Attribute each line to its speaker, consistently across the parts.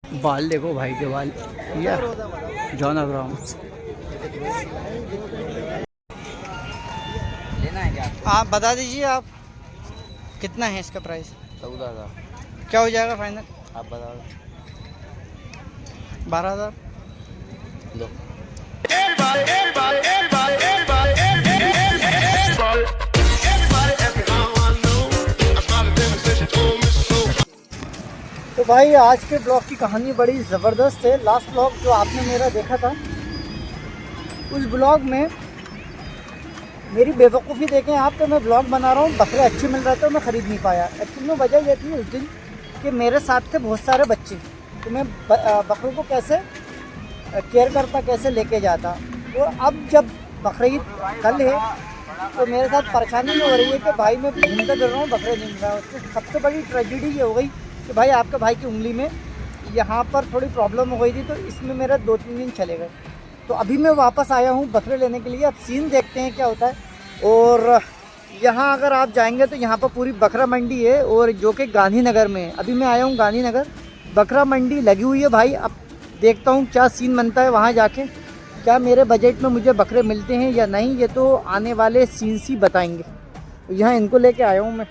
Speaker 1: बाल देखो भाई के बाल, या जॉन अब्राहम।
Speaker 2: लेना है क्या?
Speaker 1: आप बता दीजिए आप कितना है इसका प्राइस?
Speaker 2: 14,000।
Speaker 1: क्या हो जाएगा फाइनल?
Speaker 2: आप बताओ।
Speaker 1: 12,000।
Speaker 2: लो।
Speaker 1: तो भाई आज के ब्लॉग की कहानी बड़ी ज़बरदस्त है। लास्ट ब्लॉग जो आपने मेरा देखा था, उस ब्लॉग में मेरी बेवकूफ़ी देखें आप, तो मैं ब्लॉग बना रहा हूँ, बकरे अच्छे मिल रहे थे, मैं ख़रीद नहीं पाया। एक्चुअली में वजह ये थी उस दिन कि मेरे साथ थे बहुत सारे बच्चे, तो मैं बकरों को कैसे केयर करता, कैसे लेके जाता। तो अब जब बकरीद कल है तो मेरे साथ परेशानी ये हो रही है कि भाई मैं घूमता फिर रहा हूँ, बकरे नहीं मिल रहा। उसकी सबसे बड़ी ट्रेजेडी ये हो गई कि भाई आपके भाई की उंगली में यहाँ पर थोड़ी प्रॉब्लम हो गई थी, तो इसमें मेरा 2-3 दिन चले गए। तो अभी मैं वापस आया हूँ बकरे लेने के लिए। अब सीन देखते हैं क्या होता है। और यहाँ अगर आप जाएंगे तो यहाँ पर पूरी बकरा मंडी है, और जो कि गांधीनगर में है। अभी मैं आया हूँ गांधीनगर, बकरा मंडी लगी हुई है भाई। अब देखता हूँ क्या सीन बनता है वहाँ जाके, क्या मेरे बजट में मुझे बकरे मिलते हैं या नहीं, ये तो आने वाले सीन ही बताएंगे। तो यहाँ इनको लेके आया हूँ मैं।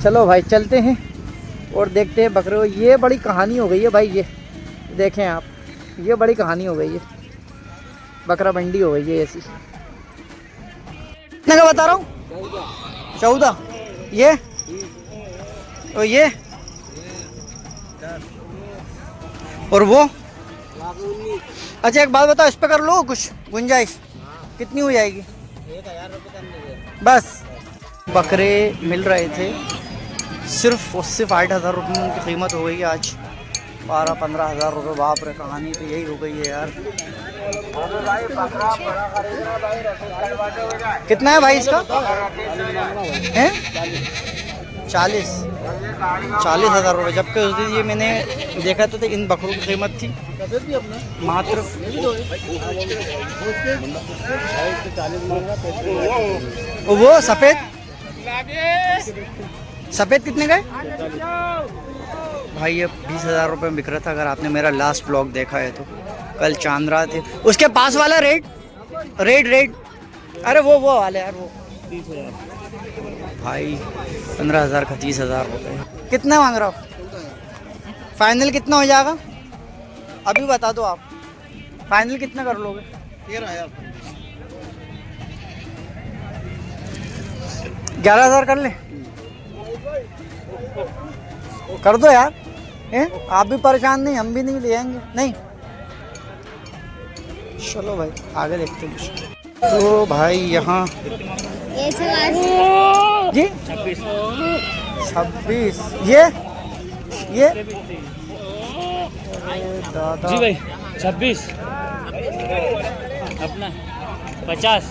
Speaker 1: चलो भाई चलते हैं और देखते हैं बकरे। ये बड़ी कहानी हो गई है भाई, ये देखें आप, ये बड़ी कहानी हो गई है, बकरा मंडी हो गई है ऐसी। कितने का बता रहा हूँ? 14। ये और ये और वो। अच्छा एक बात बताओ, इस पे कर लो कुछ गुंजाइश, कितनी हो जाएगी?
Speaker 2: 1,000 रुपये
Speaker 1: बस। बकरे मिल रहे थे सिर्फ 8,000 रुपये में, उनकी कीमत हो गई है आज 12-15 हज़ार रुपये। बाप रे, कहानी तो यही हो गई है यार। कितना है भाई इसका? है 40 हज़ार रुपये। जबकि उस दिन ये मैंने देखा तो इन बकरों की कीमत थी मात्र वो सफ़ेद कितने का है भाई? ये 20,000 रुपये में बिक रहा था। अगर आपने मेरा लास्ट ब्लॉग देखा है तो कल चांद रात है। उसके पास वाला रेट अरे वो वाले यार, वो 30,000 भाई। 15,000 का 30,000 रुपये। कितना मांग रहा हो? फाइनल कितना हो जाएगा अभी बता दो आप। फाइनल कितना कर लोगे? 13,000। 11,000 कर ले? कर दो यार। आप भी परेशान नहीं, हम भी नहीं ले आएंगे। नहीं चलो भाई आगे देखते हैं। तो भाई यहाँ जी 26 ये दादा
Speaker 3: जी भाई 26 अपना 50।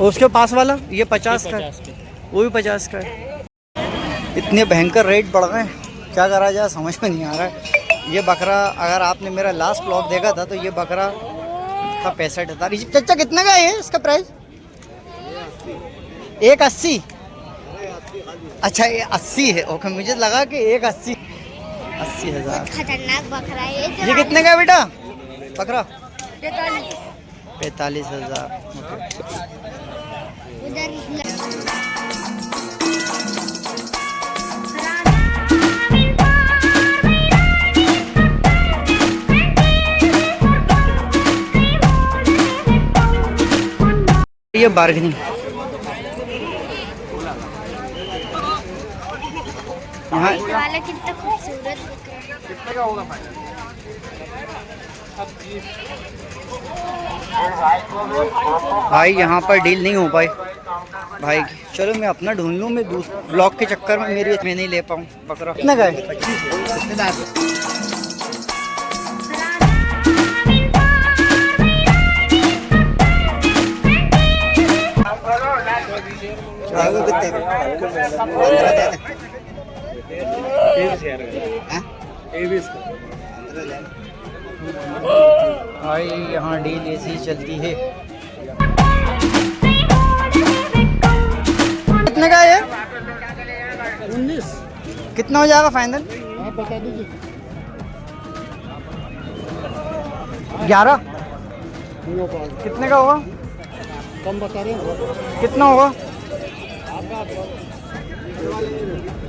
Speaker 1: उसके पास वाला ये 50 का है, वो भी 50 का है। इतने भयंकर रेट बढ़ गए हैं, क्या करा जाए समझ में नहीं आ रहा है। ये बकरा अगर आपने मेरा लास्ट ब्लॉग देखा था तो ये बकरा था 65,000। चाचा कितने का है इसका प्राइस? 1,80। अच्छा ये 80 है, ओके। मुझे लगा कि 80,000।
Speaker 4: खतरनाक बकरा है
Speaker 1: ये कितने का है बेटा बकरा? 45,000। ये बार्गेनिंग
Speaker 4: वाला कितना खूबसूरत
Speaker 2: कितने का होगा फाइनल?
Speaker 1: भाई यहाँ पर डील नहीं हो पाई भाई की। चलो मैं अपना ढूंढ लूँ, मैं ब्लॉग के चक्कर में मैं नहीं ले पाऊँ बकरा। कितना का है? भाई यहाँ डील ऐसी चलती है। कितने का है? 19। कितना हो जाएगा फाइनल?
Speaker 5: आप बता दीजिए।
Speaker 1: 11।
Speaker 5: नहीं हो पाएगा,
Speaker 1: कितने का होगा?
Speaker 5: कम बता रहे हैं।
Speaker 1: कितना होगा?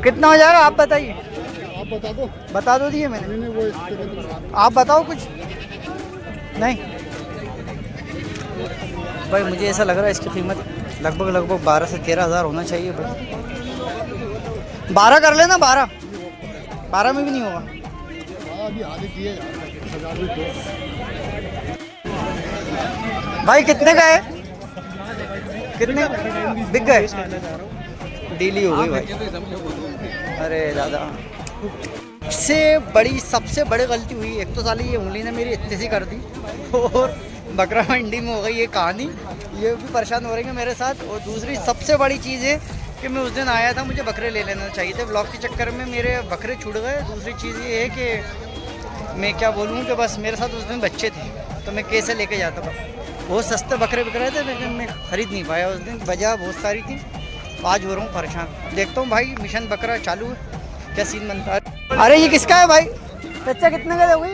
Speaker 1: कितना हो जाएगा आप बताइए।
Speaker 5: आप बता दो।
Speaker 1: बता दो दिए मैंने।
Speaker 5: नहीं वो इसके बाद
Speaker 1: आप बताओ कुछ। नहीं भाई मुझे ऐसा लग रहा है इसकी कीमत लगभग 12 से 13 हज़ार होना चाहिए भाई। 12 कर लेना। 12 में भी नहीं होगा।
Speaker 5: अभी आधे दिए 1000 भी दो।
Speaker 1: भाई कितने का है? कितने बिक गए? डीली हो गई भाई। अरे दादा सबसे बड़ी गलती हुई। एक तो साली ये उंगली ने मेरी इतनी सी कर दी और बकरा मंडी में हो गई ये कहानी। ये भी परेशान हो रही है मेरे साथ। और दूसरी सबसे बड़ी चीज़ है कि मैं उस दिन आया था, मुझे बकरे ले लेना चाहिए थे। ब्लॉग के चक्कर में मेरे बकरे छूट गए। दूसरी चीज़ ये है कि मैं क्या बोलूँ कि बस मेरे साथ उस दिन बच्चे थे तो मैं कैसे लेके जाता था। बहुत सस्ते बकरे बिक रहे थे लेकिन मैं ख़रीद नहीं पाया उस दिन। वजह बहुत सारी थी। आज हो रहा हूँ परेशान। देखता हूँ भाई मिशन बकरा चालू है, क्या सीन बनता है। अरे ये किसका है भाई? बच्चा कितने का दोगे?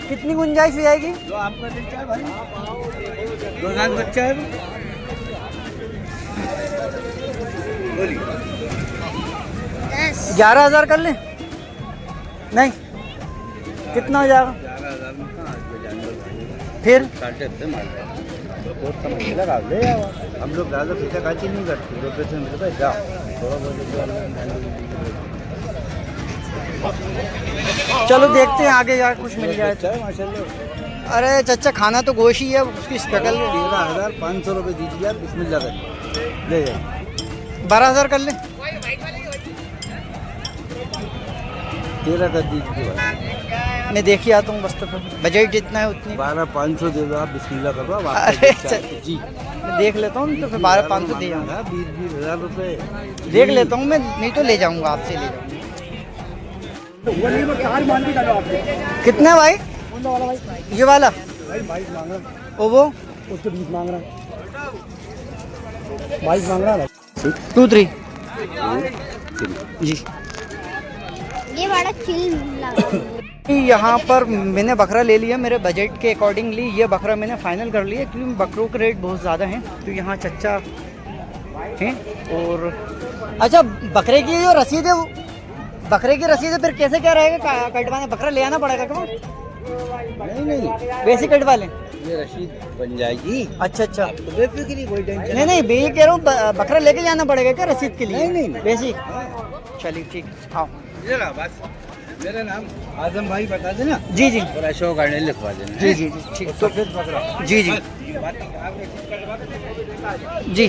Speaker 1: कितनी गुंजाइश हो जाएगी?
Speaker 2: जो आपका बच्चा है भाई, 2 लाख बच्चा है। बोलिए
Speaker 4: 10।
Speaker 1: 11,000 कर लें? नहीं कितना हो जाएगा
Speaker 2: 11,000 में कहाँ जानवर
Speaker 1: फिर?
Speaker 2: 8.5 मारते हैं। बहुत कम लगा ले आओ। हम लोग ज़्यादा पैसा खर्ची नहीं करते। 2 पैसे मिलता है जाओ थोड़ा बहुत।
Speaker 1: चलो देखते हैं आगे जाकर कुछ मिल जाए तो।
Speaker 2: माशाल्लाह।
Speaker 1: अरे चचा खाना तो गोश ही है, उसकी शक्ल
Speaker 2: 13,500 रुपये दीजिए आप। बिस्मिल्लाह कर ले जाइए।
Speaker 1: 12,000 कर लें?
Speaker 2: 13 कर दीजिए भाई।
Speaker 1: मैं देख ही आता हूँ बस। तो बजट जितना है उतनी
Speaker 2: 12,500 दे दो आप। बिस्मिल्लाह करो आप।
Speaker 1: अरे
Speaker 2: जी
Speaker 1: मैं देख लेता हूँ तो फिर 12,500 दे जाऊँगा।
Speaker 2: 20 हज़ार रुपये
Speaker 1: देख लेता हूँ मैं, नहीं तो ले जाऊँगा आपसे ले जाऊँगा। कितने भाई? ये वाला ओ वो
Speaker 5: उसके 20 मांग रहा है, 22 मांग रहा है।
Speaker 1: 2 3 जी।
Speaker 4: ये बड़ा चिल लगा।
Speaker 1: यहाँ पर मैंने बकरा ले लिया मेरे बजट के अकॉर्डिंगली। ये बकरा मैंने फाइनल कर लिया क्योंकि बकरों के रेट बहुत ज़्यादा हैं। तो यहाँ चच्चा हैं। और अच्छा बकरे की जो रसीद है वो बकरे की रसीद है फिर कैसे क्या रहेगा? कटवाने बकरा ले आना पड़ेगा क्या?
Speaker 2: नहीं
Speaker 1: वैसे कटवा लें?
Speaker 2: ये रसीद बन जाएगी।
Speaker 1: अच्छा
Speaker 2: तो बेफिक्री कोई टेंशन
Speaker 1: नहीं मैं ये कह रहा हूँ बकरा लेके जाना पड़ेगा क्या रसीद के लिए?
Speaker 2: नहीं।
Speaker 1: वैसे चलिए ठीक आओ।
Speaker 2: जरा बस मेरा नाम आजम भाई बता देना
Speaker 1: जी जी
Speaker 2: और अशोक आने लिखवा देना।
Speaker 1: जी जी ठीक तो जी जी।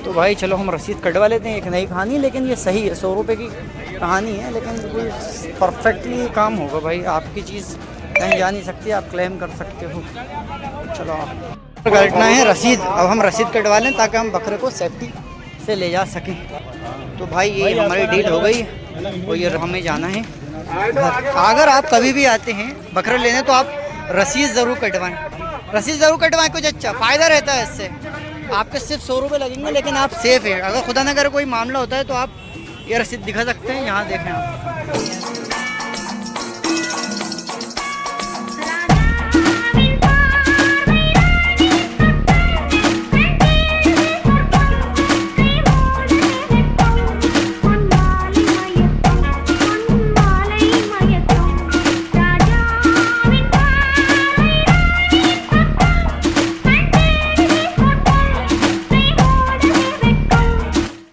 Speaker 1: तो भाई चलो हम रसीद कटवा लेते हैं। एक नई कहानी लेकिन ये सही है। 100 रुपये की कहानी है लेकिन बिल्कुल परफेक्टली काम होगा भाई। आपकी चीज़ कहीं जा नहीं सकती, आप क्लेम कर सकते हो। चलो आप कटना है रसीद। अब हम रसीद कटवा लें ताकि हम बकरे को सेफ्टी से ले जा सकें। तो भाई ये हमारी डील हो गई और ये हमें जाना है घर। अगर आप कभी भी आते हैं बकरा लेने तो आप रसीद ज़रूर कटवाएं। रसीद ज़रूर कटवाएं। कुछ अच्छा फ़ायदा रहता है इससे। आपके सिर्फ 100 रुपये लगेंगे लेकिन आप सेफ़ है। अगर खुदा न करे कोई मामला होता है तो आप ये रसीद दिखा सकते हैं। यहाँ देखें आप।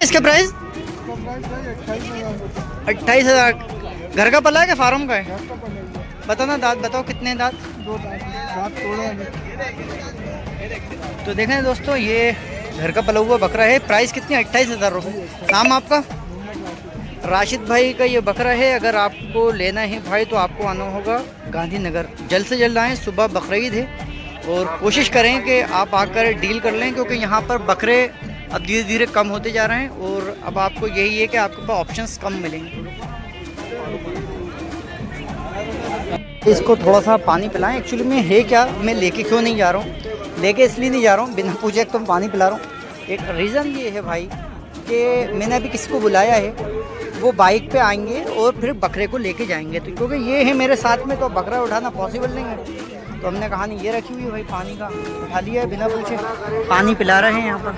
Speaker 1: इसका प्राइस 28,000। घर का पला है कि फार्म का है? बताना दांत बताओ कितने दांत?
Speaker 5: 2 दांत तोड़े हैं।
Speaker 1: तो देखें दोस्तों ये घर का पला हुआ बकरा है। प्राइस कितनी? 28,000 रुपये। नाम आपका? राशिद भाई का ये बकरा है। अगर आपको लेना है भाई तो आपको आना होगा गांधीनगर। जल्द से जल्द आएँ, सुबह बकरीद है और कोशिश करें कि आप आकर डील कर लें क्योंकि यहाँ पर बकरे अब धीरे धीरे कम होते जा रहे हैं और अब आपको यही है कि आपके पास ऑप्शंस कम मिलेंगे। इसको थोड़ा सा पानी पिलाएं। एक्चुअली में है क्या, मैं लेके क्यों नहीं जा रहा हूँ? लेके इसलिए नहीं जा रहा हूँ बिना पूछे तो पानी पिला रहा हूँ। एक रीज़न ये है भाई कि मैंने अभी किसी को बुलाया है, वो बाइक पे आएंगे और फिर बकरे को लेके जाएंगे। तो क्योंकि ये है मेरे साथ में तो बकरा उठाना पॉसिबल नहीं है, तो हमने कहा नहीं ये रखी हुई है भाई, पानी का उठा लिया है बिना पूछे, पानी पिला रहे हैं यहाँ पर।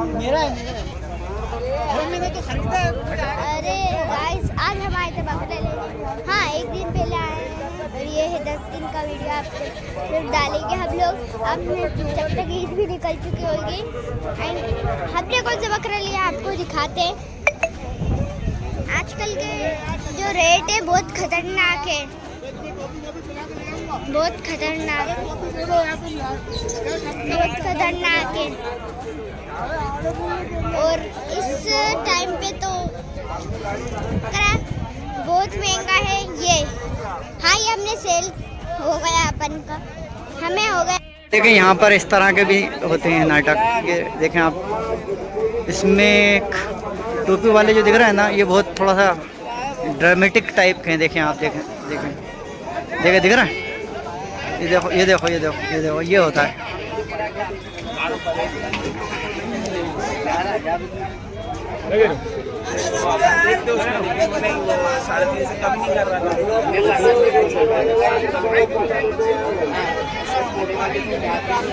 Speaker 1: मेरा है, मैंने तो खरीदा है।
Speaker 4: अरे गाइस आज हम आए थे बकरा लेने। हाँ, एक दिन पहले आए हैं और ये है 10 दिन का वीडियो आपको फिर डालेंगे हम लोग। आपने जब तक ईद भी निकल चुकी होगी एंड हमने कौन सा बकरा लिया आपको दिखाते हैं। आजकल के जो रेट है बहुत खतरनाक है, बहुत खतरनाक है। और इस टाइम पे तो बहुत महंगा है ये। हाँ, ये हमने सेल हो गया अपन का, हमें हो गया।
Speaker 1: देखें यहाँ पर इस तरह के भी होते हैं नाटक, ये देखें आप। इसमें एक टोपी वाले जो दिख रहा है ना, ये बहुत थोड़ा सा ड्रामेटिक टाइप के हैं। देखें आप, देखें देखें देखें दिख रहा है, ये देखो ये देखो ये देखो ये देखो, ये होता है।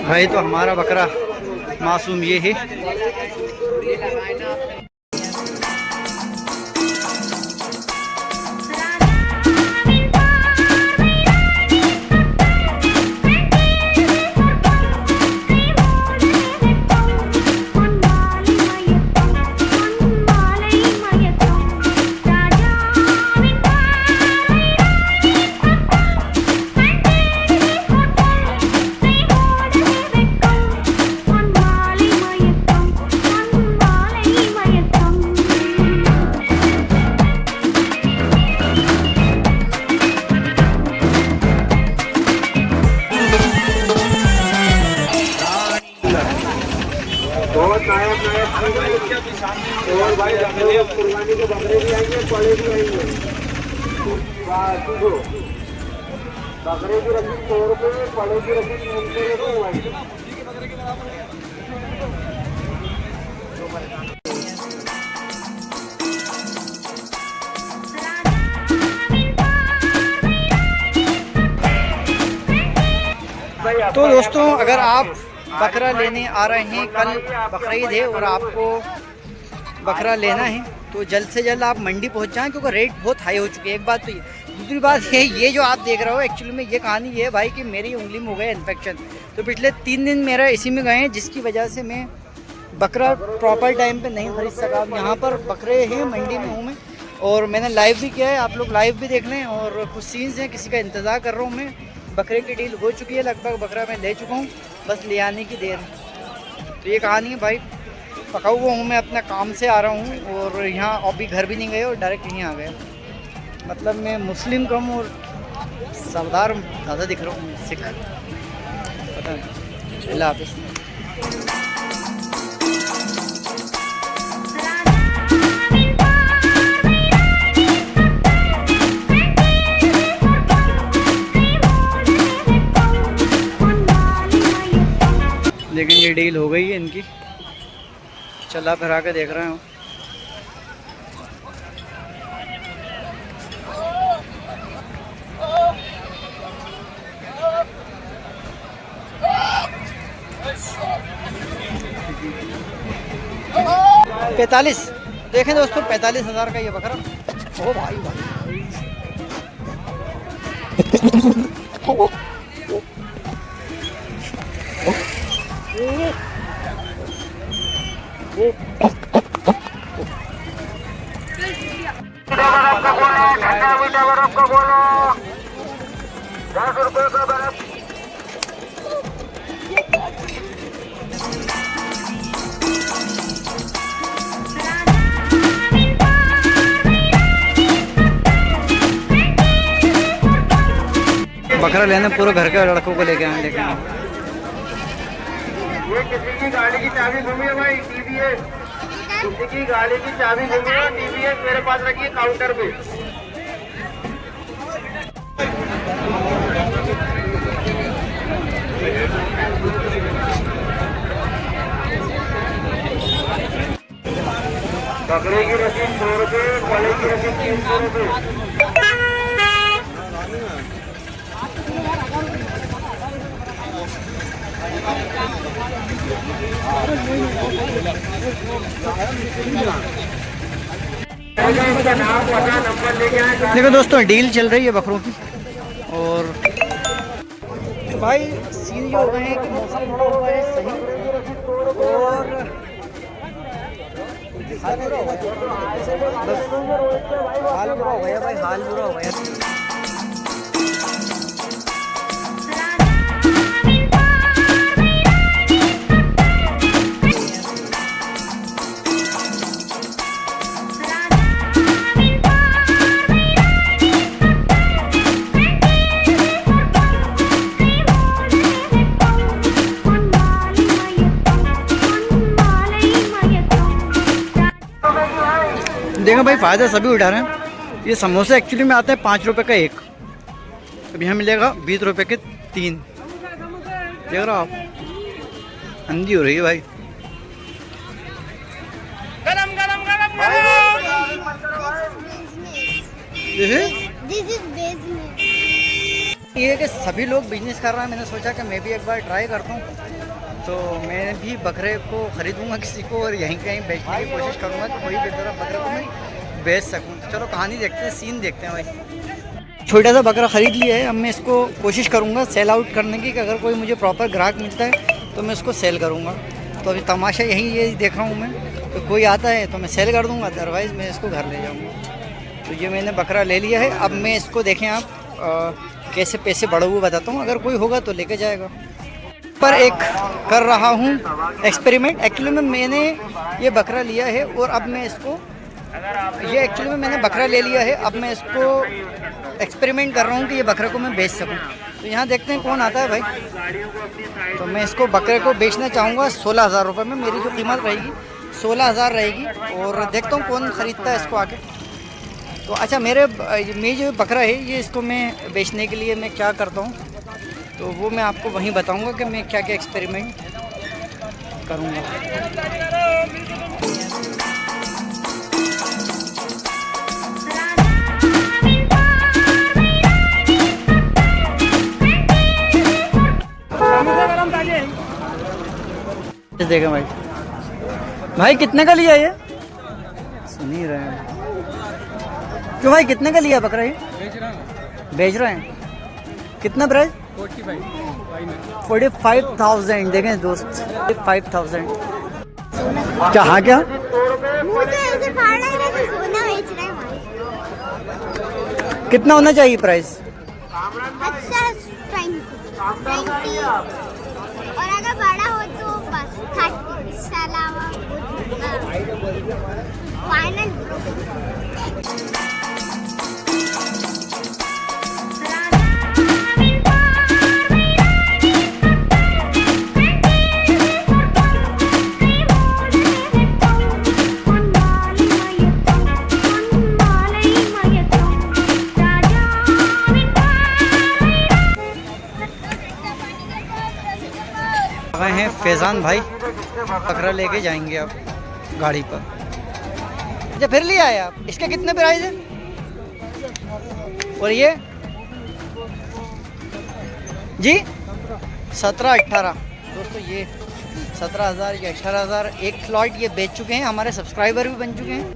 Speaker 1: भाई तो हमारा बकरा मासूम ये है।
Speaker 6: और भाई कुर्बानी के बकरे भी आएंगे, पड़े भी आएंगे। बकरे की रकम 100 रुपये, पड़े की रकम 300 रुपये।
Speaker 1: तो दोस्तों, अगर आप बकरा लेने आ रहे हैं, कल बकरीद है और आपको बकरा लेना है तो जल्द से जल्द आप मंडी पहुंच जाएं, क्योंकि रेट बहुत हाई हो चुके हैं। एक बात तो दूसरी बात है, ये जो आप देख रहे हो एक्चुअली में ये कहानी ये है भाई कि मेरी उंगली में हो गया इन्फेक्शन। तो पिछले 3 दिन मेरा इसी में गए हैं, जिसकी वजह से मैं बकरा प्रॉपर टाइम पे नहीं खरीद सका। यहाँ पर बकरे हैं, मंडी में हूँ मैं, और मैंने लाइव भी किया है, आप लोग लाइव भी देख लें। और कुछ सीन्स हैं, किसी का इंतज़ार कर रहा हूँ मैं। बकरे की डील हो चुकी है, लगभग बकरा मैं ले चुका हूँ, बस ले आने की देर है। तो ये कहानी है भाई, पका हुआ हूँ मैं, अपने काम से आ रहा हूँ और यहाँ अभी घर भी नहीं गए और डायरेक्ट यहीं आ गए। मतलब मैं मुस्लिम कम और सरदार ज़्यादा दिख रहा हूँ, सिख पता नहीं। अल्लाह हाफ़िज़। लेकिन ये डील हो गई है इनकी, चला फिरा के देख रहे हो। $45 देखें दोस्तों, 45,000 का ये बकरा। ओ भाई भाई
Speaker 6: ठंडा मीठा बर्फ का बोलो 10 रुपये का बर्फ।
Speaker 1: बकरा लेने पूरे घर के लड़कों को लेके आए। लेकिन
Speaker 6: ये किसी की गाड़ी की चाबी घूमी है भाई, टीवीएस किसी की गाड़ी की चाबी घूमी है, टीवीएस मेरे पास रखी है काउंटर पे। बकरे की रसीद 100 रुपये, पले की रसीद 300 रुपये।
Speaker 1: देखो दोस्तों, डील चल रही है बकरों की। और भाई सीन ये हो गए हैं कि मौसम थोड़ा हो गया है सही, और हाल बुरा हो गया भाई, हाल बुरा हो गया। देखो भाई, फ़ायदा सभी उठा रहे हैं। ये समोसे एक्चुअली में आते हैं 5 रुपए का एक, अब यहाँ मिलेगा 20 रुपए के 3। देख रहे हो आप, अंधी हो रही है भाई।
Speaker 4: This is business.
Speaker 1: ये कि सभी लोग बिजनेस कर रहे हैं, मैंने सोचा कि मैं भी एक बार ट्राई करता हूँ। तो मैं भी बकरे को ख़रीदूँगा किसी को, और यहीं कहीं बेचने की कोशिश करूँगा कि कोई भी तरह बकरे को मैं बेच सकूँ। चलो कहानी देखते हैं, सीन देखते हैं भाई। छोटा सा बकरा ख़रीद लिया है, अब मैं इसको कोशिश करूँगा सेल आउट करने की, कि अगर कोई मुझे प्रॉपर ग्राहक मिलता है तो मैं उसको सेल करूँगा। तो अभी तमाशा यही ये देख रहा हूँ मैं, तो कोई आता है तो मैं सेल कर दूँगा, अदरवाइज़ मैं इसको घर ले जाऊँगा। तो ये मैंने बकरा ले लिया है। अब मैं इसको देखें आप कैसे पैसे बढ़े हुए बताता हूँ, अगर कोई होगा तो लेके जाएगा। पर एक कर रहा हूँ एक्सपेरिमेंट। एक्चुअली में मैंने ये बकरा लिया है, और अब मैं इसको मैंने बकरा ले लिया है, अब मैं इसको एक्सपेरिमेंट कर रहा हूँ कि ये बकरे को मैं बेच सकूँ। तो यहाँ देखते हैं कौन आता है भाई। तो मैं इसको बकरे को बेचना चाहूँगा 16,000 रुपये में। मेरी जो कीमत रहेगी 16,000 रहेगी, और देखता हूँ कौन ख़रीदता है इसको आके। तो अच्छा, मेरी जो बकरा है ये, इसको मैं बेचने के लिए मैं क्या करता हूँ तो वो मैं आपको वहीं बताऊंगा कि मैं क्या क्या एक्सपेरिमेंट करूँगा। देखें भाई, भाई कितने का लिया ये? सुन ही रहे हैं क्यों भाई, कितने का लिया बकरा ये? बेच रहे हैं। कितना प्राइस? 45,000। देखें दोस्त, 45,000। क्या? हाँ क्या?
Speaker 4: मुंह तो ऐसे फाड़ रहा है जैसे सोना बेच रहा है भाई।
Speaker 1: कितना होना चाहिए प्राइस?
Speaker 4: अच्छा 20 और अगर बड़ा हो तो बस 30। इसके अलावा फाइनल।
Speaker 1: हैं फैज़ान भाई, बकरा लेके जाएंगे अब गाड़ी पर। अच्छा फिर ले आए आप? इसके कितने प्राइस है? और ये जी 17-18। दोस्तों ये 17,000 या 18,000 एक स्लॉट ये बेच चुके हैं, हमारे सब्सक्राइबर भी बन चुके हैं।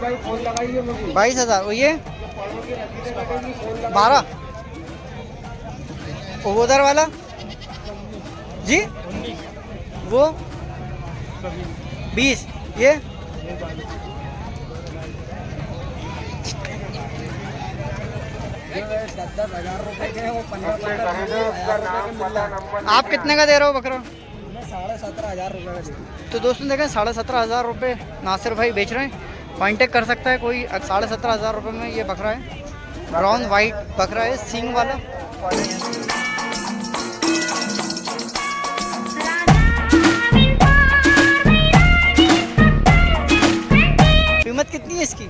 Speaker 6: भाई फोन लगाइए मुझे।
Speaker 1: 22,000। और ये 12। वो उधर वाला जी वो 20। ये आप कितने का दे रहे हो बकरा?
Speaker 5: 17,500 रुपये का।
Speaker 1: तो दोस्तों देखें 17,500 रुपये नासिर भाई बेच रहे हैं। कांटेक्ट कर सकता है कोई। 17,500 रुपये में ये बकरा है, ब्राउन वाइट बकरा है, सींग वाला। कीमत कितनी है इसकी?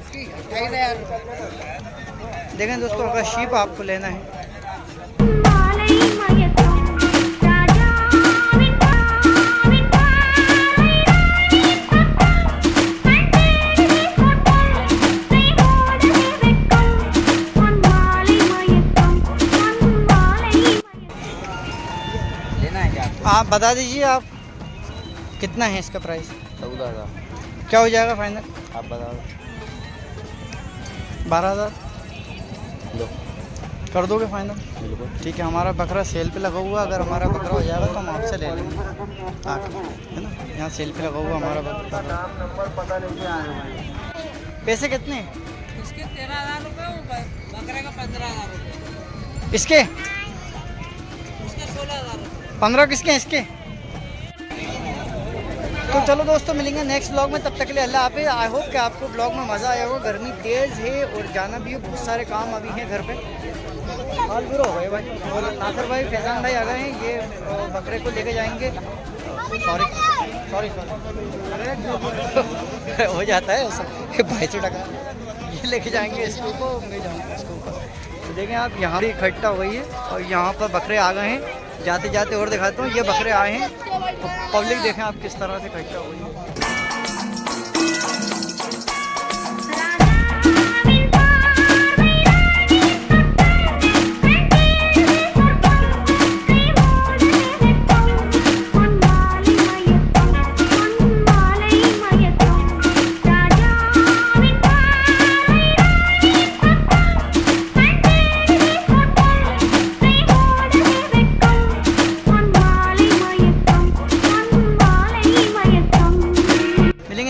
Speaker 1: देखें दोस्तों, अगर शीप आपको लेना है आप बता दीजिए आप कितना है इसका प्राइस?
Speaker 2: 14,000।
Speaker 1: क्या हो जाएगा फाइनल?
Speaker 2: आप बताओ।
Speaker 1: 12,000
Speaker 2: लो,
Speaker 1: कर दोगे फाइनल?
Speaker 2: बिल्कुल।
Speaker 1: ठीक है, हमारा बकरा सेल पे लगा हुआ। अगर हमारा बकरा हो जाएगा तो हम आपसे ले लेंगे आके, है ना। यहाँ सेल पे लगा हुआ हमारा बकरा। पैसे कितने?
Speaker 3: इसके 13,000 रुपये, बकरे का 15,000 रुपये,
Speaker 1: इसके
Speaker 3: उसके 16,000 रुपये।
Speaker 1: 15 किसके हैं इसके? तो चलो दोस्तों, मिलेंगे नेक्स्ट ब्लॉग में। तब तक के लिए अल्लाह हाफिज़। आई होप कि आपको ब्लॉग में मज़ा आया होगा। गर्मी तेज़ है और जाना भी है, बहुत सारे काम अभी हैं घर पे। हाल बुरा हो गए भाई। और नासिर भाई, फैज़ान भाई आ गए हैं। ये बकरे को लेके जाएंगे। सॉरी हो जाता है ऐसा, भाई से टका। ये लेके जाएंगे इसके ऊपर, मैं जाऊँगा इसके ऊपर। तो देखें आप, यहाँ भी इकट्ठा हुई है और यहाँ पर बकरे आ गए हैं। जाते जाते और दिखाता हूँ, ये बकरे आए हैं। पब्लिक देखें आप किस तरह से इकट्ठा हुई है।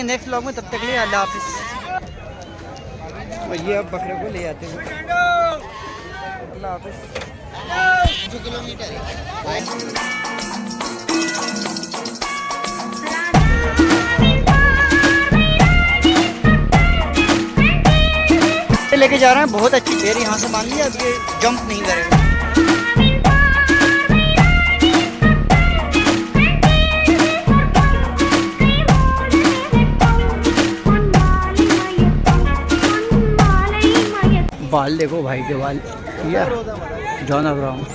Speaker 1: नेक्स्ट व्लॉग में, तब तक के लिए अल्लाह हाफिज़। और ये अब बकरे को ले आते हैं। अल्लाह हाफिज़। 2 किलोमीटर लेके जा रहे हैं। बहुत अच्छी देर यहाँ से मान लिया। अब ये जंप नहीं करेगा। बाल देखो भाई के बाल, या जॉन अब्राहम।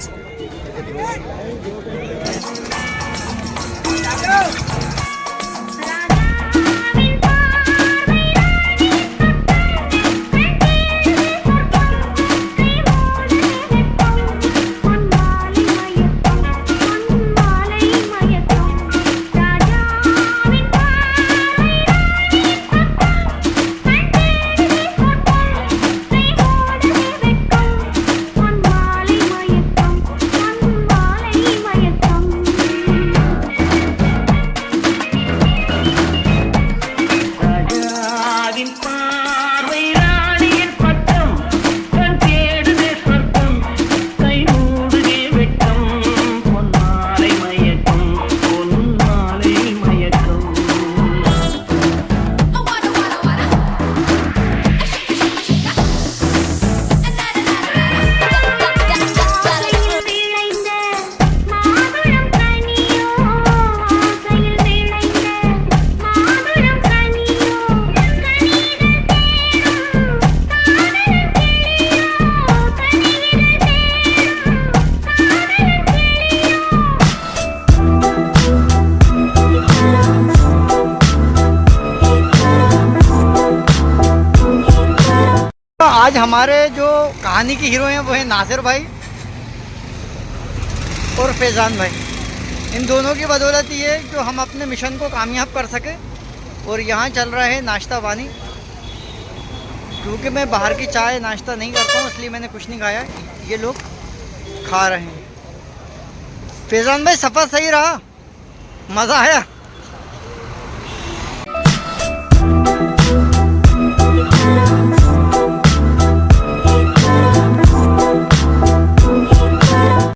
Speaker 1: आज हमारे जो कहानी की हीरो हैं वो है नासिर भाई और फैज़ान भाई। इन दोनों की बदौलत ये है जो हम अपने मिशन को कामयाब कर सके। और यहाँ चल रहा है नाश्ता पानी, क्योंकि मैं बाहर की चाय नाश्ता नहीं करता हूँ, इसलिए मैंने कुछ नहीं खाया। ये लोग खा रहे हैं। फैज़ान भाई, सफ़र सही रहा? मज़ा आया?